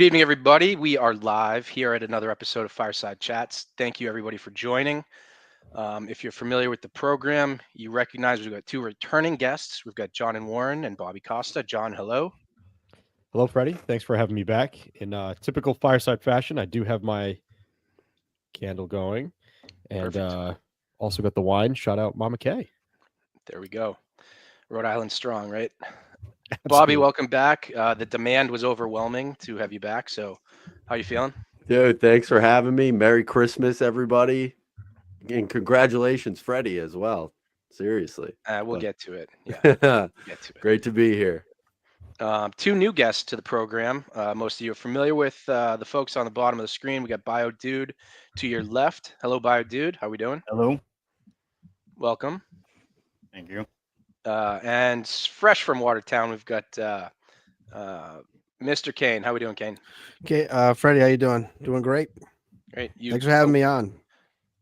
Good evening, everybody. We are live here at another episode of Fireside Chats. Thank you, everybody, for joining. If you're familiar with the program, you recognize we've got two returning guests. We've got John and Warren and Bobby Costa. John, hello. Hello, Freddie. Thanks for having me back. In typical fireside fashion, I do have my candle going, and Perfect. also got the wine. Shout out Mama Kay. There we go. Rhode Island strong, right? Bobby, Absolutely. welcome back. The demand was overwhelming to have you back. So, how you feeling? Dude, thanks for having me. Merry Christmas, everybody. And congratulations, Freddie, as well. Seriously. We'll get to it. Yeah, But we'll get to it. great to be here. Two new guests to the program. Most of you are familiar with the folks on the bottom of the screen. We got Bio Dude to your left. Hello, Bio Dude. How we doing? Hello. Welcome. Thank you. And fresh from Watertown, we've got Mr. Kane. How we doing, Kane? Okay, Freddie, how you doing? Doing great. Great. Thanks for having me on.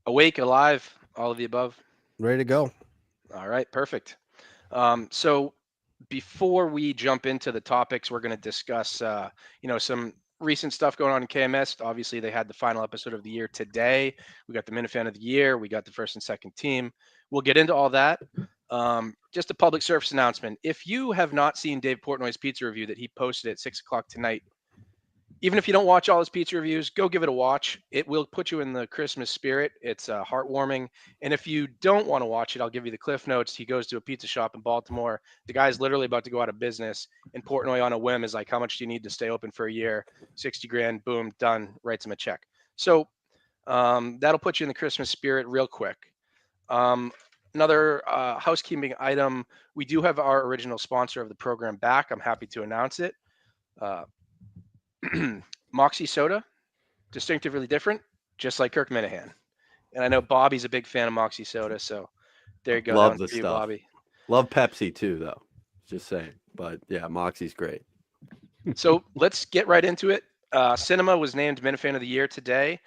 Awake, alive, all of the above. Ready to go. All right, perfect. So before we jump into the topics, we're going to discuss, some recent stuff going on in KMS. Obviously, they had the final episode of the year today. We got the Minifan of the year. We got the first and second team. We'll get into all that. Just a public service announcement. If you have not seen Dave Portnoy's pizza review that he posted at 6 o'clock tonight, even if you don't watch all his pizza reviews, go give it a watch. It will put you in the Christmas spirit. It's heartwarming. And if you don't want to watch it, I'll give you the cliff notes. He goes to a pizza shop in Baltimore. The guy's literally about to go out of business. And Portnoy on a whim is like, how much do you need to stay open for a year? 60 grand, boom, done, writes him a check. So that'll put you in the Christmas spirit real quick. Another housekeeping item. We do have our original sponsor of the program back. I'm happy to announce it. Moxie Soda, distinctively different, just like Kirk Minahan. And I know Bobby's a big fan of Moxie Soda, so there you go. Love that the you, stuff. Bobby. Love Pepsi too, though. Just saying. But yeah, Moxie's great. So let's get right into it. Cinema was named Minifan of the Year today.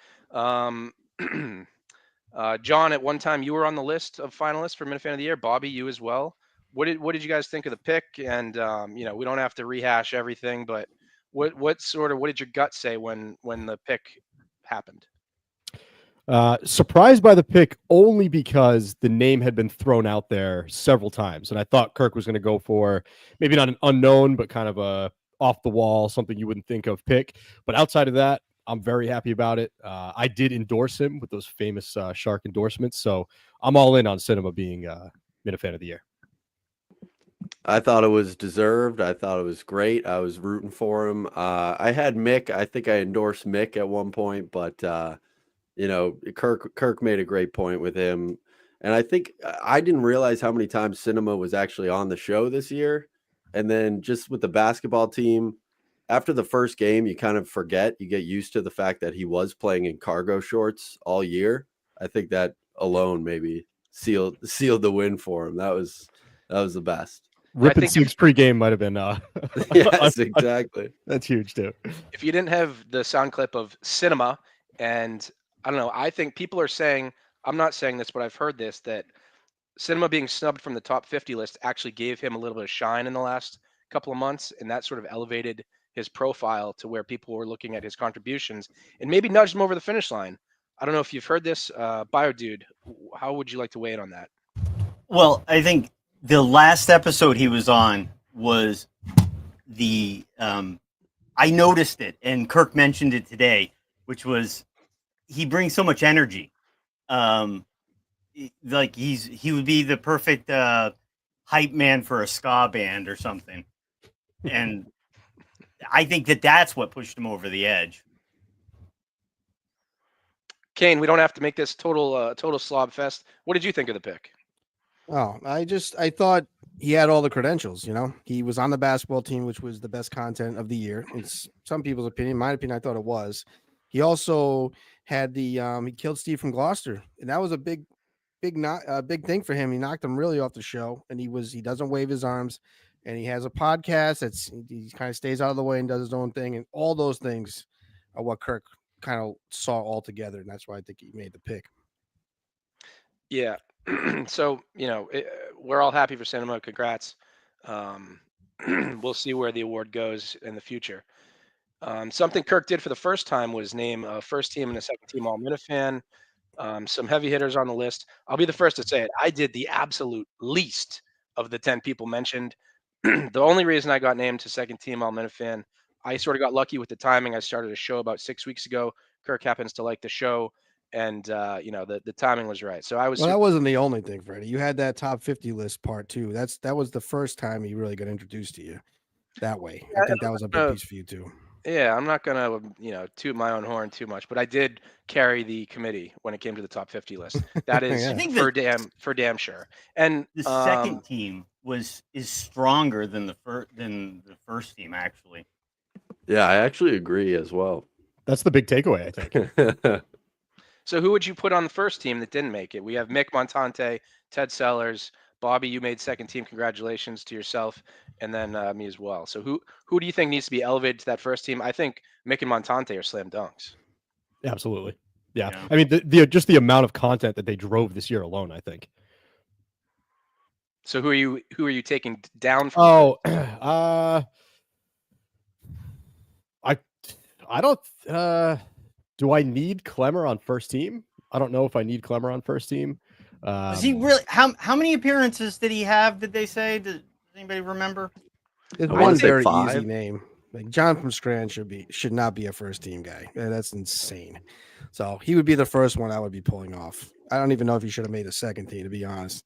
John, at one time you were on the list of finalists for Minifan of the Year. Bobby, you as well. What did you guys think of the pick? And we don't have to rehash everything, but what did your gut say when the pick happened? Surprised by the pick only because the name had been thrown out there several times, and I thought Kirk was going to go for maybe not an unknown, but kind of a off the wall, something you wouldn't think of pick. But outside of that, I'm very happy about it. I did endorse him with those famous Shark endorsements, so I'm all in on Cinema being Minifan of the Year. I thought it was deserved. I thought it was great. I was rooting for him. I had Mick. I think I endorsed Mick at one point, but Kirk made a great point with him. And I think I didn't realize how many times Cinema was actually on the show this year. And then just with the basketball team, after the first game, you kind of forget. You get used to the fact that he was playing in cargo shorts all year. I think that alone maybe sealed the win for him. That was the best. Ripping Six pregame might have been. Yes, exactly. That's huge too. If you didn't have the sound clip of Cinema, and I don't know, I think people are saying, I'm not saying this, but I've heard this, that Cinema being snubbed from the top 50 list actually gave him a little bit of shine in the last couple of months, and that sort of elevated his profile to where people were looking at his contributions and maybe nudged him over the finish line. I don't know if you've heard this. Bio Dude, how would you like to weigh in on that? Well, I think the last episode he was on was the I noticed it, and Kirk mentioned it today, which was he brings so much energy. Like he would be the perfect hype man for a ska band or something, and I think that's what pushed him over the edge. Kane, we don't have to make this total slob fest. What did you think of the pick? Oh, I thought he had all the credentials. He was on the basketball team, which was the best content of the year. It's some people's opinion. In my opinion, I thought it was. He also had he killed Steve from Gloucester, and that was a big thing for him. He knocked him really off the show, and he doesn't wave his arms, and he has a podcast he kind of stays out of the way and does his own thing, and all those things are what Kirk kind of saw all together, and that's why I think he made the pick. Yeah. So, we're all happy for Cinema. Congrats. We'll see where the award goes in the future. Something Kirk did for the first time was name a first team and a second team All Minifan. Some heavy hitters on the list. I'll be the first to say it. I did the absolute least of the 10 people mentioned. The only reason I got named to second team All Minifan, I sort of got lucky with the timing. I started a show about 6 weeks ago. Kirk happens to like the show, and the timing was right. So I was Well, that wasn't the only thing, Freddie. You had that top 50 list part too. That was the first time he really got introduced to you that way. I think that was a big piece for you too. Yeah, I'm not gonna, toot my own horn too much, but I did carry the committee when it came to the top 50 list. That is Yeah. I think for damn sure. And the second team is stronger than the first team actually. Yeah, I actually agree as well. That's the big takeaway, I think. so who would you put on the first team that didn't make it? We have Mick Montante, Ted Sellers, Bobby. You made second team. Congratulations to yourself, and then me as well. So who do you think needs to be elevated to that first team? I think Mick and Montante are slam dunks. Absolutely. Yeah. Yeah. I mean, the just the amount of content that they drove this year alone, I think. So who are you taking down from? Oh, I don't. Do I need Clemmer on first team? I don't know if I need Clemmer on first team. Is he really? How many appearances did he have? Did they say? Does anybody remember? It's I wanna one say very 5. easy name. Like John from Strand should not be a first team guy. That's insane. So he would be the first one I would be pulling off. I don't even know if he should have made a second team, to be honest.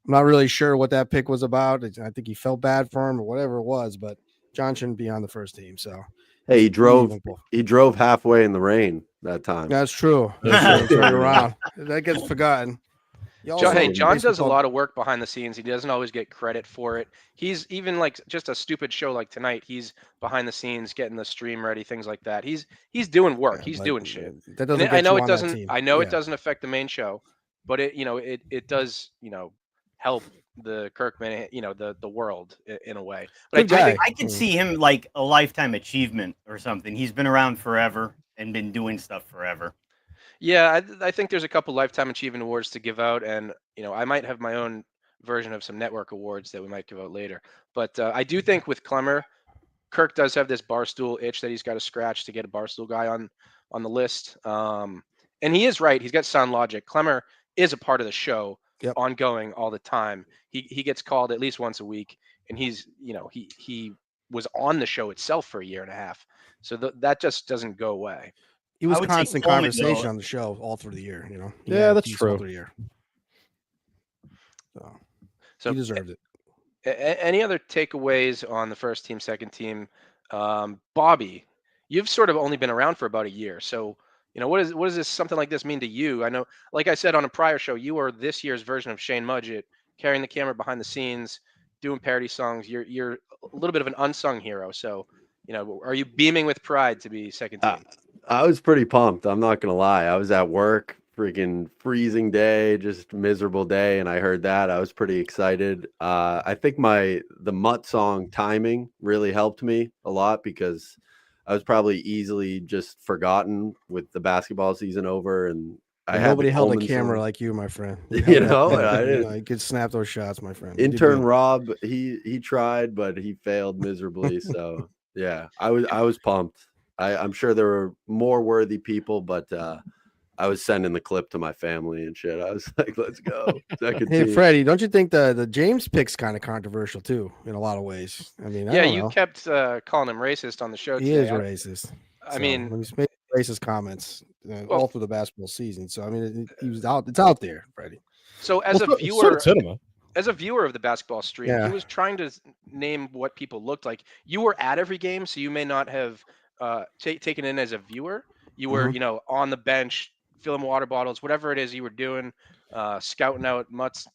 I'm not really sure what that pick was about. I think he felt bad for him or whatever it was, but John shouldn't be on the first team. So Hey, he drove meaningful. halfway in the rain that time. That's true. That's true. Turn around. That gets forgotten. You also- John does a baseball- lot of work behind the scenes. He doesn't always get credit for it. He's even like just a stupid show like tonight. He's behind the scenes, getting the stream ready, things like that. He's doing work. Yeah, he's but doing shit. That doesn't And get I know you it on that doesn't. team. I know it Yeah. doesn't affect the main show, but it does help the Kirkman the world in a way. But Good guy. I could see him like a lifetime achievement or something. He's been around forever and been doing stuff forever. Yeah, I think there's a couple lifetime achievement awards to give out, and I might have my own version of some network awards that we might give out later. But I do think with Clemmer, Kirk does have this Barstool itch that he's got to scratch to get a Barstool guy on the list. And he is right. He's got sound logic. Clemmer is a part of the show, Yep. ongoing all the time. He gets called at least once a week, and he's he was on the show itself for a year and a half. So that just doesn't go away. He was I would say constant Coleman, conversation though. on the show all through the year. He Yeah, had that's peace true. All through the year. So he deserved it. Any other takeaways on the first team, second team? Bobby, you've sort of only been around for about a year. So, what does this something like this mean to you? I know, like I said on a prior show, you are this year's version of Shane Mudgett, carrying the camera behind the scenes, doing parody songs. You're a little bit of an unsung hero. So, are you beaming with pride to be second team? I was pretty pumped. I'm not gonna lie. I was at work, freaking freezing day, just miserable day, and I heard that. I was pretty excited. I think the Mutt song timing really helped me a lot because I was probably easily just forgotten with the basketball season over, and Nobody held a Coleman camera song. like you, my friend. You held that know, thing. and I didn't- You could snap those shots, my friend. You did Intern good. Rob, he tried, but he failed miserably. So yeah, I was pumped. I'm sure there were more worthy people, but I was sending the clip to my family and shit. I was like, let's go. Second Hey, team. Freddie, don't you think the James pick's kind of controversial too in a lot of ways? I mean, I Yeah, don't you know. kept calling him racist on the show He today. is racist. I mean, when he's made racist comments all Well- through the basketball season. So I mean, he was out. It's out there, Freddie. so as a So viewer, did cinema. as a viewer of the basketball stream, Yeah. he was trying to name what people looked like. You were at every game, so you may not have taken in as a viewer. You were, on the bench, filling water bottles, whatever it is you were doing, scouting out Mutt's,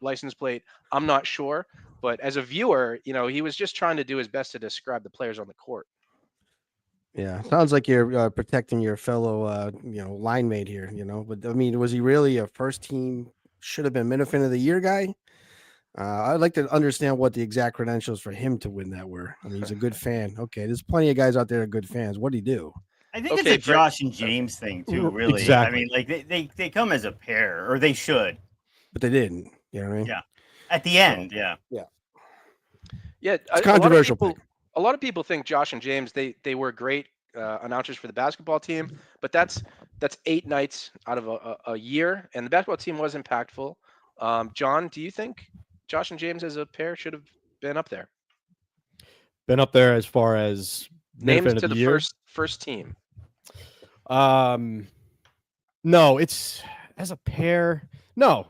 license plate. I'm not sure, but as a viewer, he was just trying to do his best to describe the players on the court. Yeah, sounds like you're protecting your fellow, line mate here. But I mean, was he really a first team? Should have been Minifan of the Year guy. I'd like to understand what the exact credentials for him to win that were. I mean, he's a good fan. Okay, there's plenty of guys out there that are good fans. What did he do? I think Okay, it's a Josh and James thing too, really. Exactly. I mean, like they come as a pair, or they should. But they didn't. You know what I mean? Yeah. At the end, yeah. Yeah, It's a controversial pick. A lot of people think Josh and James they were great announcers for the basketball team, but that's 8 nights out of a year, and the basketball team was impactful. John, do you think Josh and James as a pair should have been up there? Been up there as far as Named Minifan of to the the year. first team. No, it's as a pair. No,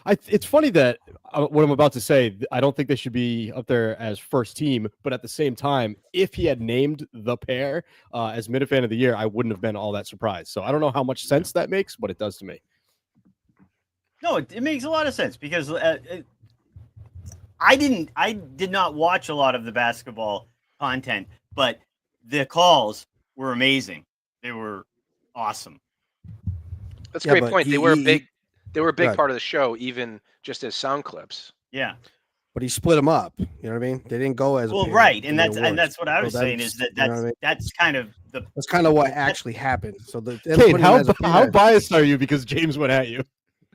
it's funny that what I'm about to say, I don't think they should be up there as first team, but at the same time, if he had named the pair as Minifan of the year, I wouldn't have been all that surprised. So I don't know how much sense that makes, but it does to me. No, it makes a lot of sense because I did not watch a lot of the basketball content, but the calls were amazing. They were awesome. That's a Yeah, great but point. he- They were a he- big Right. part of the show, even just as sound clips. Yeah. But he split them up. You know what I mean? They didn't go as a Well, pair right, to and the that's awards. what I was So saying is that you know what I mean? that's kind of the That's kind of what actually happened. So them Kane, putting him how as a how pair- biased are you because James went at you?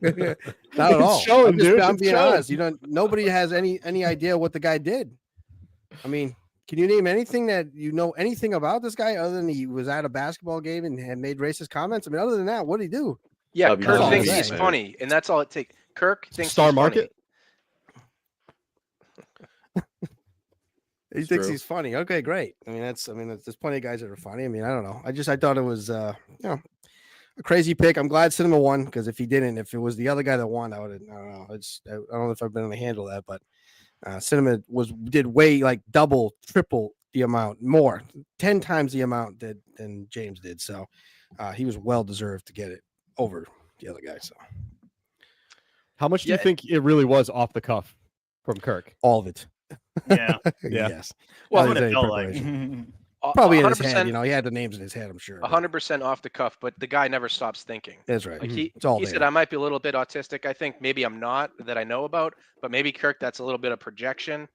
Not at It's all. showing, dude. I'm It's being showing. honest. Nobody has any idea what the guy did. I mean, can you name anything that you know anything about this guy other than he was at a basketball game and had made racist comments? I mean, other than that, what did he do? Yeah, WWE Kirk all thinks I'm he's saying. funny, and that's all it takes. Kirk thinks Star he's market? He It's thinks true. he's funny. Okay, great. I mean, there's plenty of guys that are funny. I mean, I don't know. I thought it was a crazy pick. I'm glad Cinema won because if it was the other guy that won, I don't know. I don't know if I've been able to handle that, but Cinema did way like double, triple the amount, more, 10 times the amount than James did. So he was well deserved to get it over the other guy. So How much do Yeah. you think it really was off the cuff from Kirk? all of it. yeah. Yeah. Yes. Well, Not What any it felt like. preparation. Probably in his head. 100%, He had the names in his head. I'm sure. but 100% off the cuff, but the guy never stops thinking. That's right. Like It's all he there. said, I might be a little bit autistic. I think maybe I'm not that I know about, but maybe Kirk, that's a little bit of projection.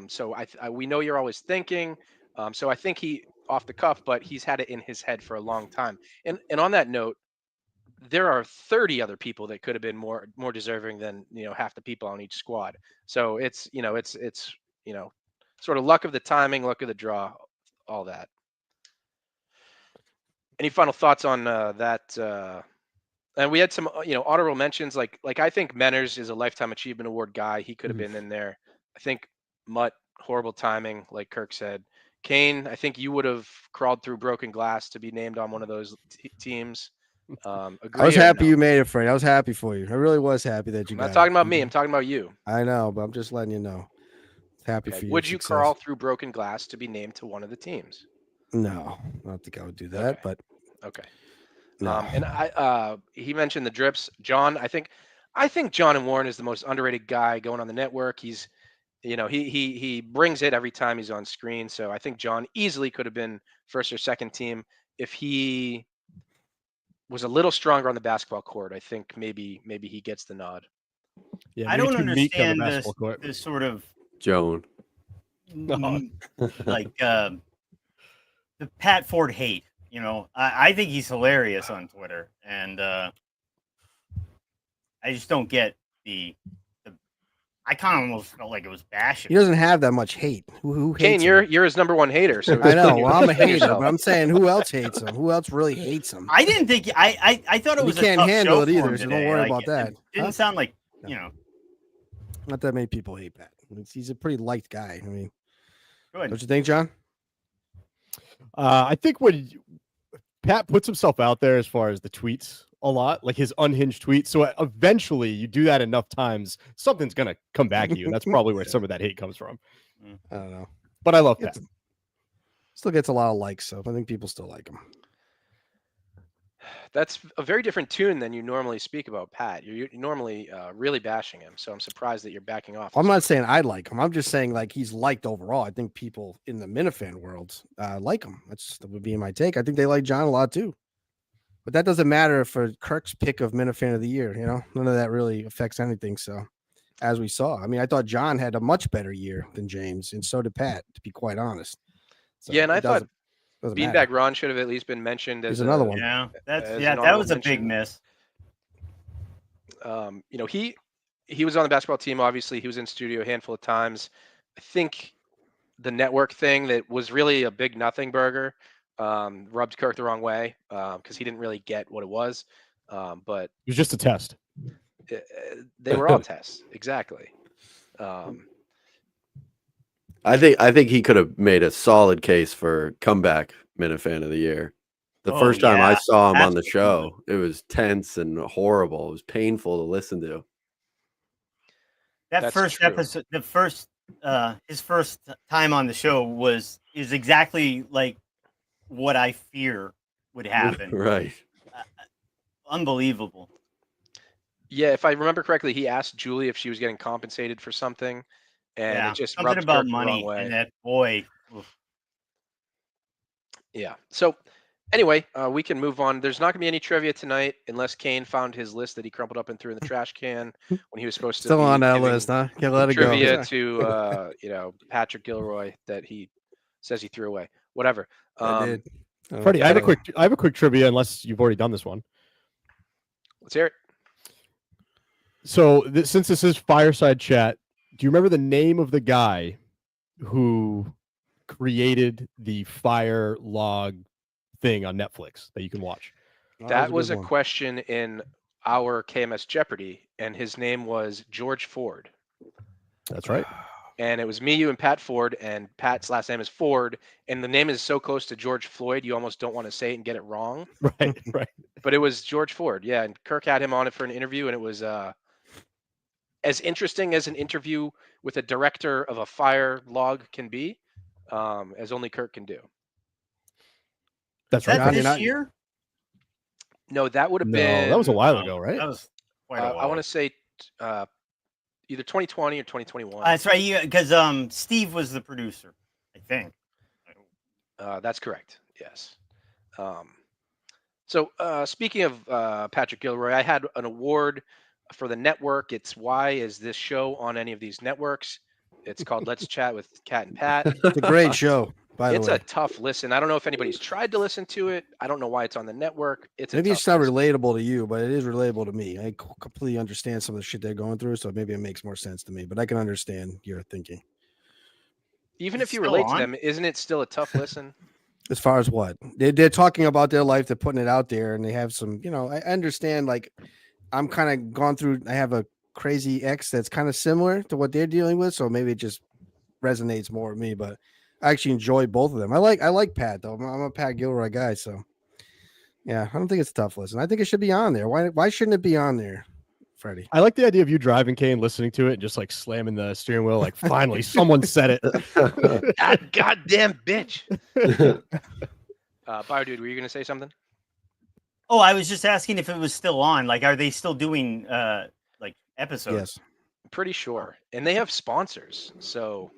So we know you're always thinking. So I think he off the cuff, but he's had it in his head for a long time. And on that note, there are 30 other people that could have been more deserving than half the people on each squad. So it's sort of luck of the timing, luck of the draw, all that. Any final thoughts on that? And we had some, honorable mentions. Like I think Menners is a Lifetime Achievement Award guy. He could have been in there. I think Mutt, horrible timing, like Kirk said. Kane, I think you would have crawled through broken glass to be named on one of those teams. Agree I was or happy no? you made it, Frank. I was happy for you. I really was happy that you I'm got not talking it. about me. I'm talking about you. I know, but I'm just letting you know. Happy Okay. for you. Would you crawl through broken glass to be named to one of the teams? No, I don't think I would do that, Okay. but Okay. no. And he mentioned the drips. John, I think John and Warren is the most underrated guy going on the network. He's, he brings it every time he's on screen. So I think John easily could have been first or second team if he was a little stronger on the basketball court. I think maybe he gets the nod. Yeah, I maybe don't too meek on the understand basketball court. this sort of Joan. like the Pat Ford hate. I think he's hilarious on Twitter, and I just don't get the. I kind of almost felt like it was bashing. He doesn't have that much hate. Who hates Kane, him? you're his number one hater. So I know. explain Well, I'm a explain hater, yourself. but I'm saying who else hates him? Who else really hates him? I didn't think I thought it He was. can't a tough handle show it for either, him so don't today. worry Like, about that. It didn't Huh? sound like No. Not that many people hate Pat. He's a pretty liked guy. I mean, Good. don't you think, John? I think when Pat puts himself out there as far as the tweets a lot, like his unhinged tweets. So eventually you do that enough times, something's going to come back at you. And that's probably where some of that hate comes from. I don't know. But I love Pat. Still gets a lot of likes, so I think people still like him. That's a very different tune than you normally speak about Pat. You're normally really bashing him. So I'm surprised that you're backing off. I'm not saying I like him. I'm just saying like he's liked overall. I think people in the Minifan that like him. That would be my take. I think they like John a lot too. But that doesn't matter for Kirk's pick of Minifan of the year. None of that really affects anything. So as we saw, I mean, I thought John had a much better year than James, and so did Pat, to be quite honest. So Yeah, and I thought doesn't Beanbag matter. Ron should have at least been mentioned as Here's another one. Yeah, as that an honorable was a big mention. miss. He was on the basketball team. Obviously, he was in studio a handful of times. I think the network thing that was really a big nothing burger rubbed Kirk the wrong way because he didn't really get what it was. But It was just a test. They were all tests. Exactly. I think he could have made a solid case for comeback Minifan of the year. The Oh, first time I yeah, saw him on the absolutely. show, it was tense and horrible. It was painful to listen to. That That's first true. episode, his first time on the show is exactly like what I fear would happen. Right. Unbelievable. Yeah, if I remember correctly, he asked Julie if she was getting compensated for something, and Yeah, it just something rubbed about Kirk the wrong money, way. and that boy. Oof. Yeah. So anyway, we can move on. There's not going to be any trivia tonight unless Kane found his list that he crumpled up and threw in the trash can when he was supposed to Still be on that giving list, huh? Can't let it trivia go. to Patrick Gilroy that he says he threw away. Whatever. I did. Oh, Freddie, I have anyway. a quick trivia, unless you've already done this one. Let's hear it. So since this is Fireside Chat, do you remember the name of the guy who created the fire log thing on Netflix that you can watch? Oh, That was good a one. question in our KMS Jeopardy, and his name was George Ford. That's right. And it was me, you, and Pat Ford, and Pat's last name is Ford, and the name is so close to George Floyd, you almost don't want to say it and get it wrong. Right, right. But it was George Ford, yeah. And Kirk had him on it for an interview, and it was as interesting as an interview with a director of a fire log can be, as only Kirk can do. That's Is that right. Johnny, this year? No, that would have No, been. that was a while Oh, ago, right? That was quite a while. I want to say either 2020 or 2021. That's right. Because Steve was the producer, I think. That's correct. Yes. So speaking of Patrick Gilroy, I had an award for the network. It's why is this show on any of these networks? It's called Let's Chat with Cat and Pat. It's a great show, by the It's way. a tough listen. I don't know if anybody's tried to listen to it. I don't know why it's on the network. It's Maybe a it's tough not listen. relatable to you, but it is relatable to me. I completely understand some of the shit they're going through, so maybe it makes more sense to me. But I can understand your thinking. Even It's if you still relate to on? them, isn't it still a tough listen? As far as what they're talking about their life, they're putting it out there, and they have some. I understand. Like I'm kind of gone through. I have a crazy ex that's kind of similar to what they're dealing with, so maybe it just resonates more with me. But I actually enjoy both of them. I like Pat though. I'm a Pat Gilroy guy, so yeah, I don't think it's a tough listen. I think it should be on there. Why shouldn't it be on there, Freddie? I like the idea of you driving, Kane, listening to it, and just like slamming the steering wheel. Like, finally, someone said it. That goddamn bitch. Bio Dude, were you going to say something? Oh, I was just asking if it was still on. Like, are they still doing like episodes? Yes. I'm pretty sure. And they have sponsors, so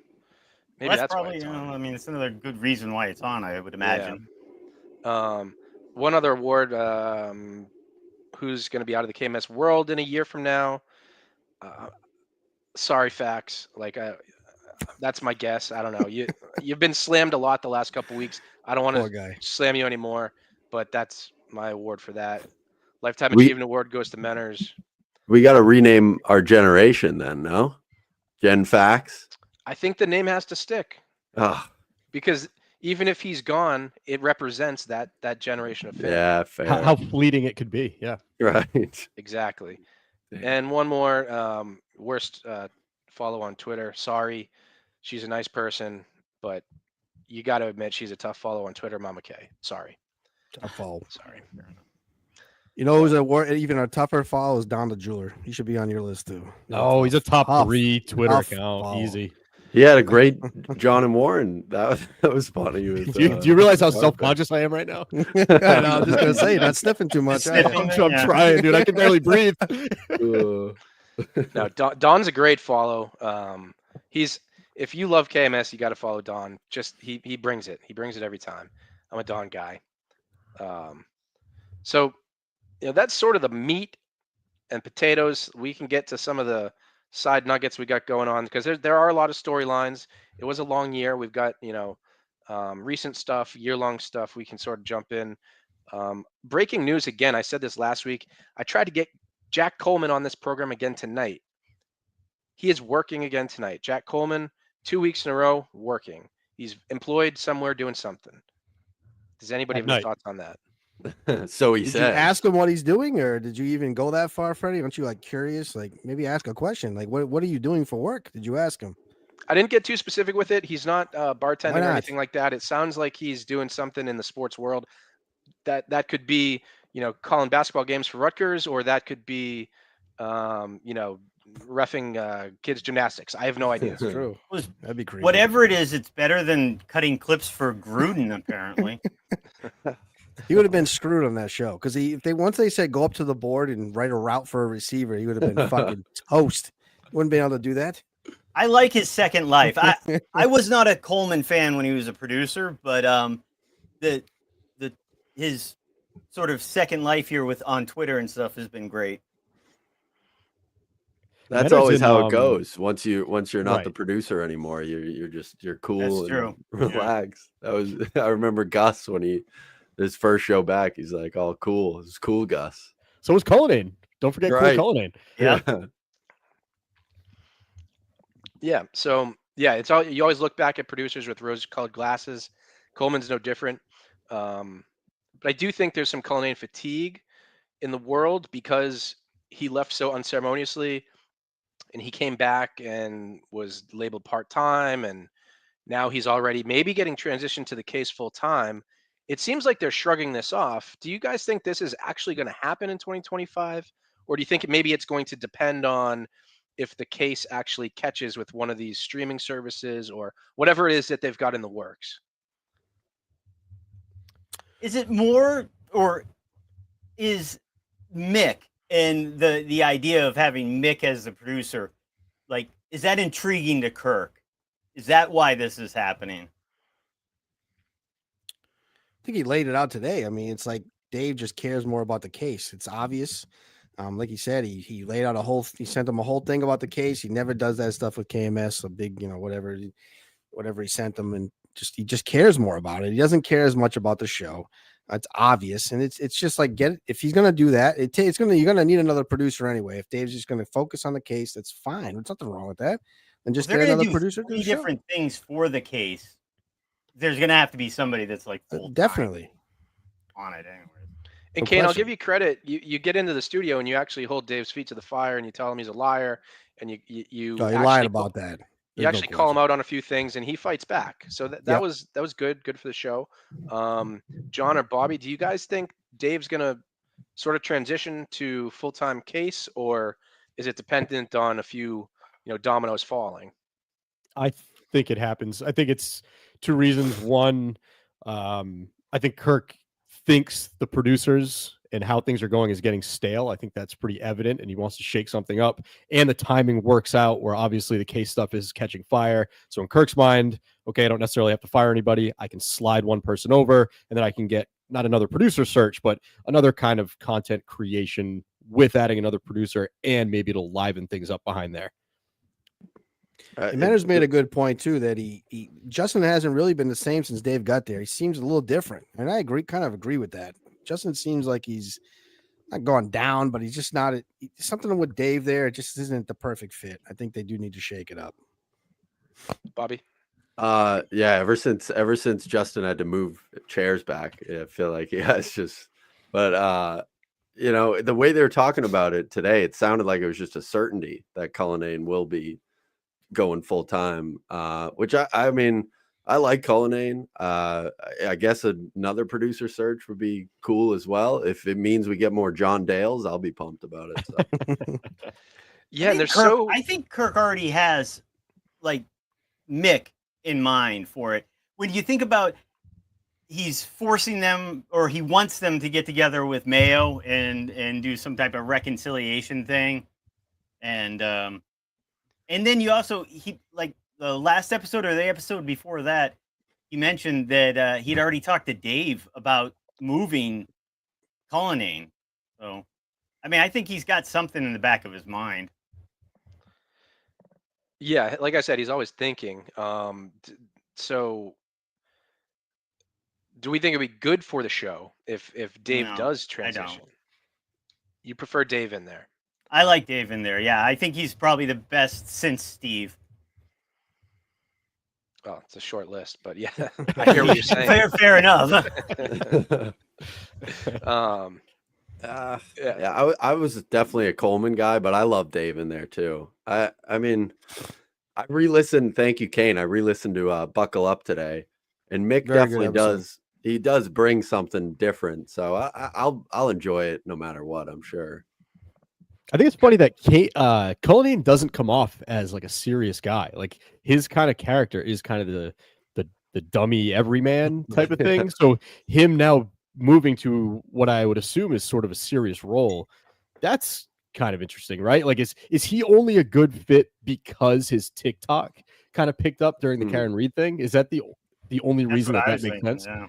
maybe Well, that's why probably. it's on. I mean, it's another good reason why it's on. I would imagine. One other award, who's going to be out of the KMS world in a year from now? Sorry, facts. Like, that's my guess. I don't know. You've been slammed a lot the last couple weeks. I don't want Poor to guy. slam you anymore, but that's my award for that. Lifetime We- Achievement Award goes to Menners. We got to rename our generation then, no? Gen Fax. I think the name has to stick Ah, because even if he's gone, it represents that generation of fans. yeah, fair. How fleeting it could be. Yeah. Right. Exactly. Damn. And one more, worst follow on Twitter. Sorry, she's a nice person, but you got to admit she's a tough follow on Twitter, Mama K. Sorry. Tough fall. Sorry. Who's even a tougher fall is Don the Jeweler. He should be on your list too. Oh, he's a top Tough. 3 Twitter Tough account. follow. Easy. He had a great John and Warren. That was funny. He was, Do you realize how Martha. self-conscious I am right now? I know, I was just gonna say, not sniffing too much. Sniffing. I'm Yeah. trying, dude. I can barely breathe. Uh, No, Don's a great follow. If you love KMS, you got to follow Don. Just he brings it. He brings it every time. I'm a Don guy. So that's sort of the meat and potatoes. We can get to some of the side nuggets we got going on because there are a lot of storylines. It was a long year. We've got recent stuff, year-long stuff. We can sort of jump in. Breaking news again. I said this last week. I tried to get Jack Coleman on this program again tonight. He is working again tonight. Jack Coleman, 2 weeks in a row, working. He's employed somewhere doing something. Does anybody At have any night. thoughts on that? So he Did says. you ask him what he's doing, or did you even go that far, Freddie? Aren't you like curious? Like maybe ask a question. Like what are you doing for work? Did you ask him? I didn't get too specific with it. He's not Why bartending or not? anything like that. It sounds like he's doing something in the sports world. That could be, calling basketball games for Rutgers, or that could be, reffing kids gymnastics. I have no idea. It's true. Was That'd be crazy. whatever it is, it's better than cutting clips for Gruden. Apparently, He would have been screwed on that show because once they said go up to the board and write a route for a receiver, he would have been fucking toast. Wouldn't be able to do that. I like his second life. I was not a Coleman fan when he was a producer, but his sort of second life here on Twitter and stuff has been great. That's Menner's always in, how it goes. Once you're not right. the producer anymore, you're cool. That's true. And relax. I remember Gus when his first show back. He's like, "Oh, cool. It's cool, Gus." So was Cullinane. Don't forget Right. Cool Cullinane. Yeah. Yeah. So yeah, it's all you always look back at producers with rose-colored glasses. Coleman's no different. But I do think there's some Cullinane fatigue in the world because he left so unceremoniously, and he came back and was labeled part-time, and now he's already maybe getting transitioned to the case full-time. It seems like they're shrugging this off. Do you guys think this is actually going to happen in 2025? Or do you think maybe it's going to depend on if the case actually catches with one of these streaming services or whatever it is that they've got in the works? Is it more, or is Mick and the idea of having Mick as the producer, like, is that intriguing to Kirk? Is that why this is happening? I think he laid it out today. I mean, it's like Dave just cares more about the case. It's obvious. Like he said, he laid out he sent him a whole thing about the case. He never does that stuff with KMS, a big, whatever he sent him, and he just cares more about it. He doesn't care as much about the show. It's obvious, and it's just like if he's gonna do that, you're gonna need another producer anyway. If Dave's just gonna focus on the case, that's fine. There's nothing wrong with that. And just They're get going another to do producer. three different things for the case. There's going to have to be somebody that's like full-time Definitely on it anyway. And Kane, I'll give you credit. You get into the studio and you actually hold Dave's feet to the fire and you tell him he's a liar, and you he actually lied about that. You actually call him out on a few things, and he fights back. So that was good for the show. John or Bobby, do you guys think Dave's gonna sort of transition to full-time case, or is it dependent on a few dominoes falling? I think it happens. I think it's two reasons. One, I think Kirk thinks the producers and how things are going is getting stale. I think that's pretty evident, and he wants to shake something up. And the timing works out where obviously the case stuff is catching fire. So in Kirk's mind, okay, I don't necessarily have to fire anybody. I can slide one person over, and then I can get not another producer search, but another kind of content creation with adding another producer, and maybe it'll liven things up behind there. Menner's made a good point too, that Justin hasn't really been the same since Dave got there. He seems a little different, and I kind of agree with that. Justin seems like he's not gone down, but he's just not something with Dave there. It just isn't the perfect fit. I think they do need to shake it up. Bobby? Yeah, ever since Justin had to move chairs back, I feel like it's just, but the way they were talking about it today, it sounded like it was just a certainty that Cullinane will be going full time, which I mean, I like Cullinane. I guess another producer search would be cool as well. If it means we get more John Dales, I'll be pumped about it. So. Yeah, I think Kirk already has like Mick in mind for it. When you think about, he's forcing them, or he wants them to get together with Mayo and do some type of reconciliation thing, and then you also like the last episode or the episode before that, he mentioned that he'd already talked to Dave about moving Cullinane. So, I mean, I think he's got something in the back of his mind. Yeah, like I said, he's always thinking. So, do we think it'd be good for the show if Dave does transition? I don't. You prefer Dave in there? I like Dave in there. Yeah, I think he's probably the best since Steve. Well, it's a short list, but yeah, I hear what you're saying. Fair enough. Um, Yeah, yeah, I was definitely a Coleman guy, but I love Dave in there too. I mean, I re-listened. Thank you, Kane. I re-listened to Buckle Up today, and Mick Very good definitely episode. does. He does bring something different, so I'll enjoy it no matter what. I'm sure. I think it's funny that Cullinane doesn't come off as like a serious guy. Like his kind of character is kind of the dummy everyman type of thing. So him now moving to what I would assume is sort of a serious role, that's kind of interesting, right? Like is he only a good fit because his TikTok kind of picked up during the Karen Reed thing? Is that the only That's reason what I that was makes thinking. sense? Yeah.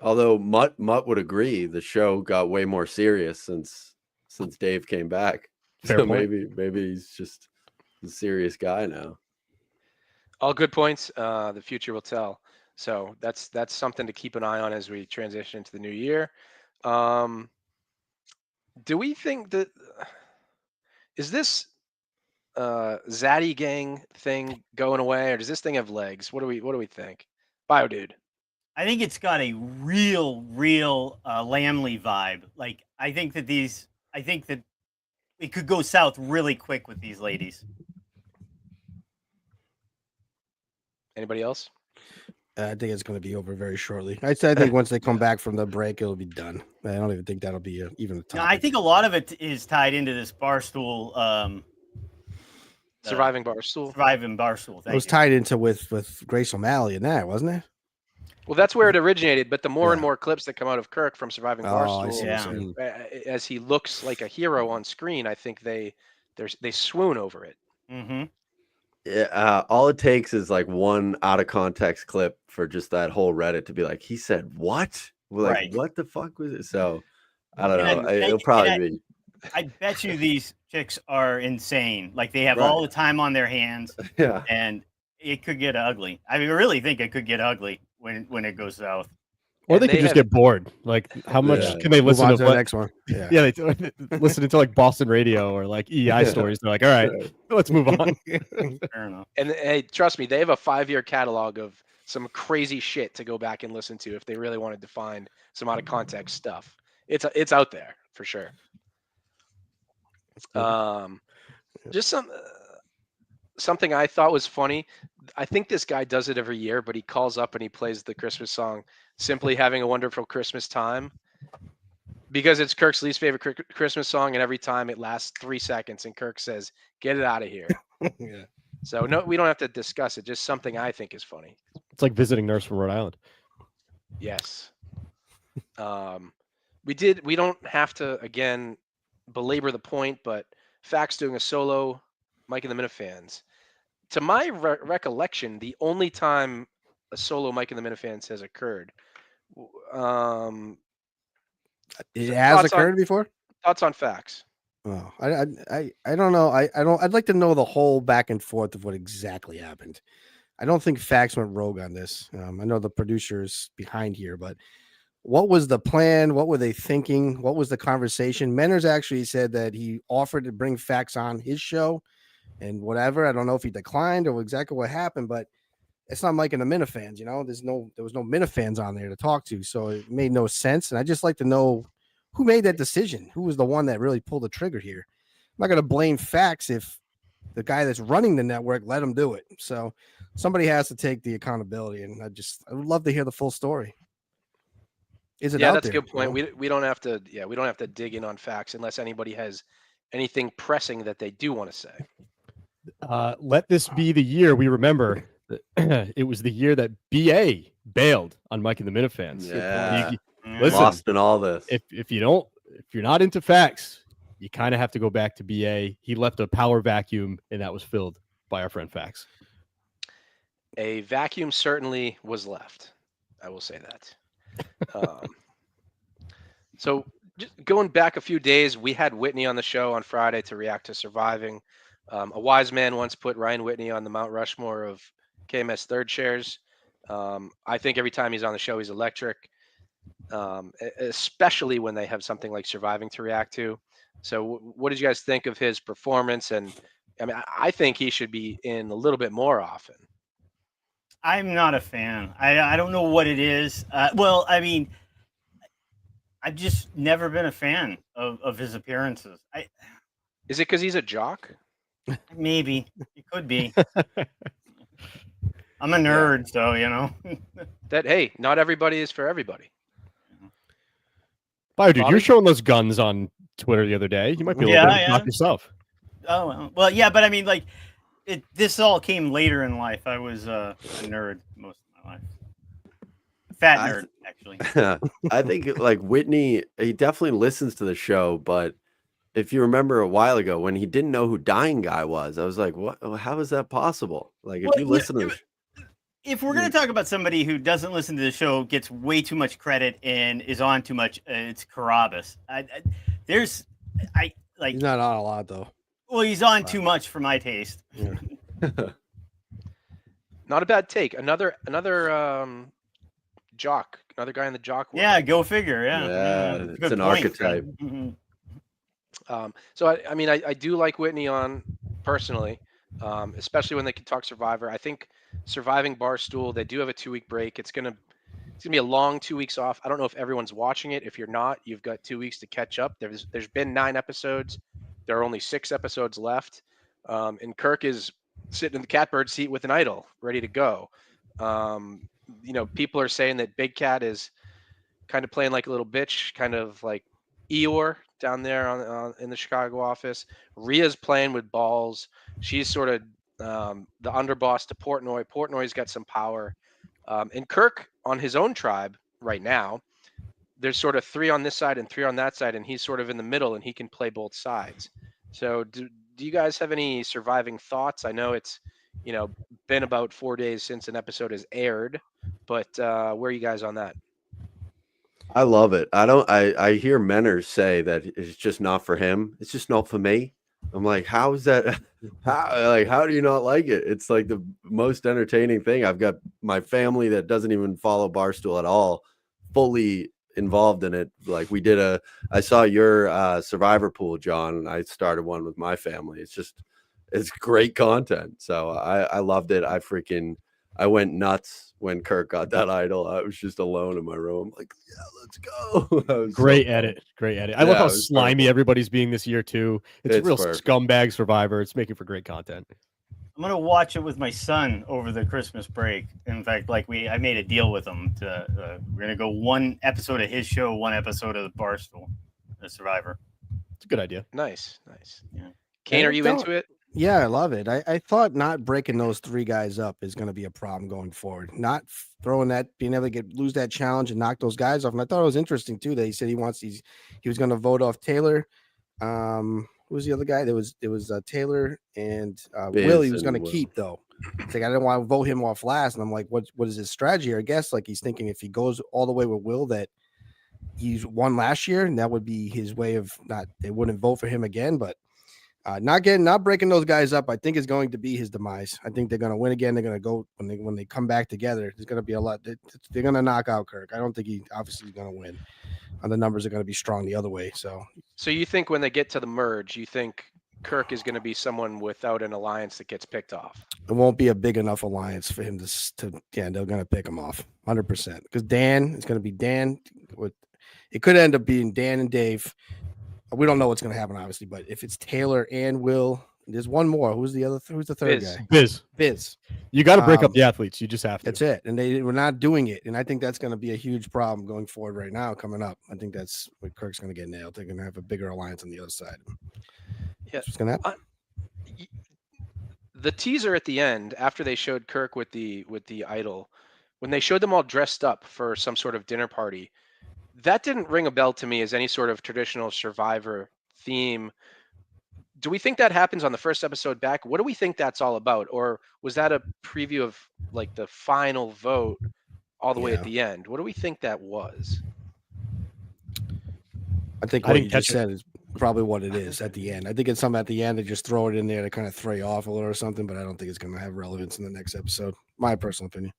Although Mutt would agree, the show got way more serious since Dave came back. Fair So point. maybe he's just a serious guy now. all good points. The future will tell. So that's something to keep an eye on as we transition into the new year. Do we think that is this Zatty gang thing going away, or does this thing have legs? What do we think? Bio dude. I think it's got a real Lamley vibe. Like I think that it could go south really quick with these ladies. Anybody else? I think it's going to be over very shortly. I think once they come back from the break, it'll be done. I don't even think that'll be even a topic. No, I think a lot of it is tied into this Barstool. Surviving Barstool. Surviving Barstool. It was tied into with Grace O'Malley and that, wasn't it? Well, that's where it originated. But the more and more clips that come out of Kirk from Surviving I Barstool, see what you're saying. as he looks like a hero on screen, I think they swoon over it. Mm-hmm. Yeah, all it takes is like one out of context clip for just that whole Reddit to be like, he said what? We're like, Right. what the fuck was it? So I don't And know. It'll probably be. I bet you these chicks are insane. Like they have all the time on their hands, Yeah. and it could get ugly. I mean, I really think it could get ugly when it goes south. Or And they could just get bored. Like, how much Yeah. can they Move listen on to to the next one. Yeah. Yeah, they listen to like Boston radio or like EI stories. They're like, all right, let's move on. Fair enough. And hey, trust me, they have a 5-year catalog of some crazy shit to go back and listen to if they really wanted to find some out of context stuff. It's out there for sure. Just something I thought was funny. I think this guy does it every year, but he calls up and he plays the Christmas song, "Simply Having a Wonderful Christmas Time," because it's Kirk's least favorite Christmas song, and every time it lasts 3 seconds, and Kirk says, "Get it out of here." Yeah. So no, we don't have to discuss it. Just something I think is funny. It's like visiting nurse from Rhode Island. Yes. We don't have to again belabor the point, but Fax doing a solo Mike and the Minifans. To my recollection, the only time a solo Mike and the Minifans has occurred. It has occurred before. Thoughts on Fax? Oh, I don't know. I'd like to know the whole back and forth of what exactly happened. I don't think Fax went rogue on this. I know the producers behind here, but what was the plan? What were they thinking? What was the conversation? Menners actually said that he offered to bring Fax on his show and whatever. I don't know if he declined or exactly what happened, but it's not Mike and the Minifans, you know. There was no Minifans on there to talk to, so it made no sense. And I just like to know who made that decision. Who was the one that really pulled the trigger here? I'm not going to blame Fax if the guy that's running the network let him do it. So somebody has to take the accountability, and I would love to hear the full story. Is it out that's there, a good point. you know? We don't have to we don't have to dig in on Fax unless anybody has anything pressing that they do want to say. Let this be the year we remember. It was the year that BA bailed on Mike and the Minifans. Yeah. Listen, Lost in all this. If you're not into Fax, you kind of have to go back to BA. He left a power vacuum, and that was filled by our friend Fax. A vacuum certainly was left. I will say that. So just going back a few days, we had Whitney on the show on Friday to react to Surviving. A wise man once put Ryan Whitney on the Mount Rushmore of KMS third shares. I think every time he's on the show, he's electric, especially when they have something like Surviving to react to. So what did you guys think of his performance? And I mean, I think he should be in a little bit more often. I'm not a fan. I don't know what it is. Well, I mean, I've just never been a fan of his appearances. Is it because he's a jock? Maybe it could be. I'm a nerd, so you know. That hey, not everybody is for everybody. Bio dude, Bobby? you're showing those guns on Twitter the other day. You might be a little bit of a jock yourself. Oh well, yeah, but I mean, like, this all came later in life. I was a nerd most of my life. Fat nerd, actually. I think like Whitney, he definitely listens to the show, but if you remember a while ago when he didn't know who Dying Guy was, I was like, "What? How is that possible?" Like, if you listen to if we're going to talk about somebody who doesn't listen to the show, gets way too much credit, and is on too much, it's Carabas. He's not on a lot though. Well, he's on too much for my taste. Yeah. Not a bad take. Another jock, another guy in the jock world. Yeah, go figure. Yeah, it's an archetype. So I mean, I do like Whitney on personally, especially when they can talk Survivor. I think surviving Barstool, they do have a 2-week break. It's gonna be a long 2 weeks off. I don't know if everyone's watching it. If you're not, you've got 2 weeks to catch up. There's been 9 episodes. There are only 6 episodes left, and Kirk is sitting in the catbird seat with an idol, ready to go. People are saying that Big Cat is kind of playing like a little bitch, kind of like Eeyore down there in the Chicago office. Rhea's playing with balls. She's sort of the underboss to Portnoy. Portnoy's got some power. And Kirk on his own tribe right now, there's sort of 3 on this side and 3 on that side, and he's sort of in the middle, and he can play both sides. So do you guys have any surviving thoughts? I know it's, been about 4 days since an episode has aired, but where are you guys on that? I love it. I hear Menners say that it's just not for him. It's just not for me. I'm like, how is that? How do you not like it? It's like the most entertaining thing. I've got my family that doesn't even follow Barstool at all, fully involved in it. Like I saw your Survivor pool, John, and I started one with my family. It's great content. So I loved it. I went nuts when Kirk got that idol. I was just alone in my room. I'm like, yeah, let's go. Great edit. I love how slimy everybody's being this year too. It's a real perfect. scumbag Survivor. It's making for great content. I'm gonna watch it with my son over the Christmas break. In fact, I made a deal with him to we're gonna go 1 episode of his show, 1 episode of the Barstool, the Survivor. It's a good idea. Nice. Yeah. Kane, are you into it? Yeah, I love it. I thought not breaking those 3 guys up is going to be a problem going forward. Not throwing that, being able to lose that challenge and knock those guys off. And I thought it was interesting too that he said he was going to vote off Taylor. Who was the other guy? There was Taylor and Will. He was going to keep though. It's like I didn't want to vote him off last. And I'm like, what is his strategy? I guess like he's thinking if he goes all the way with Will that he's won last year, and that would be his way of they wouldn't vote for him again, but. Not breaking those guys up, I think is going to be his demise. I think they're going to win again. They're going to go when they come back together. There's going to be a lot. They're going to knock out Kirk. I don't think he obviously is going to win. The numbers are going to be strong the other way. So you think when they get to the merge, you think Kirk is going to be someone without an alliance that gets picked off? It won't be a big enough alliance for him to they're going to pick him off 100% because Dan is going to be Dan. It could end up being Dan and Dave. We don't know what's going to happen, obviously, but if it's Taylor and Will, there's one more. Who's the third guy? Biz. You got to break up the athletes. You just have to. That's it. And they were not doing it. And I think that's going to be a huge problem going forward right now, coming up. I think that's what Kirk's going to get nailed. They're going to have a bigger alliance on the other side. Yeah. That's what's going to happen. The teaser at the end, after they showed Kirk with the idol, when they showed them all dressed up for some sort of dinner party, that didn't ring a bell to me as any sort of traditional Survivor theme. Do we think that happens on the first episode back? What do we think that's all about? Or was that a preview of like the final vote all the way at the end? What do we think that was? I think what you just said is probably what it is at the end. I think it's something at the end. They just throw it in there to kind of throw you off a little or something, but I don't think it's going to have relevance in the next episode. My personal opinion.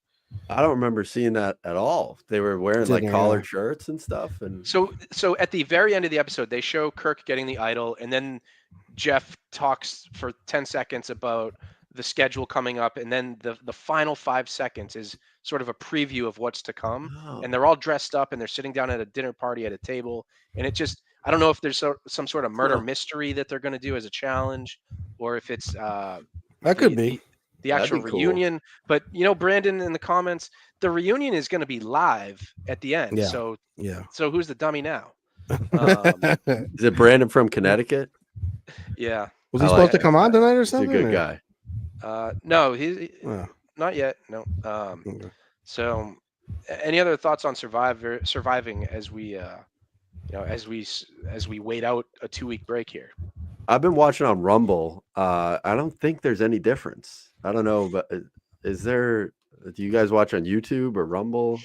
I don't remember seeing that at all. They were wearing like collared shirts and stuff. And so at the very end of the episode, they show Kirk getting the idol, and then Jeff talks for 10 seconds about the schedule coming up, and then the final 5 seconds is sort of a preview of what's to come. And they're all dressed up and they're sitting down at a dinner party at a table, and it just, I don't know if there's some sort of murder mystery that they're going to do as a challenge, or if it's That could be. the That'd actual be cool. reunion. But Brandon, in the comments, the reunion is going to be live at the end. Yeah. So Yeah. so who's the dummy now? Is it Brandon from Connecticut? Yeah. Was he I supposed like to come on tonight or He's a something? good or- guy. No, he Oh, not yet. No. okay. So, any other thoughts on surviving as we as we wait out a 2-week break here? I've been watching on Rumble. I don't think there's any difference. I don't know, but is there? Do you guys watch on YouTube or Rumble?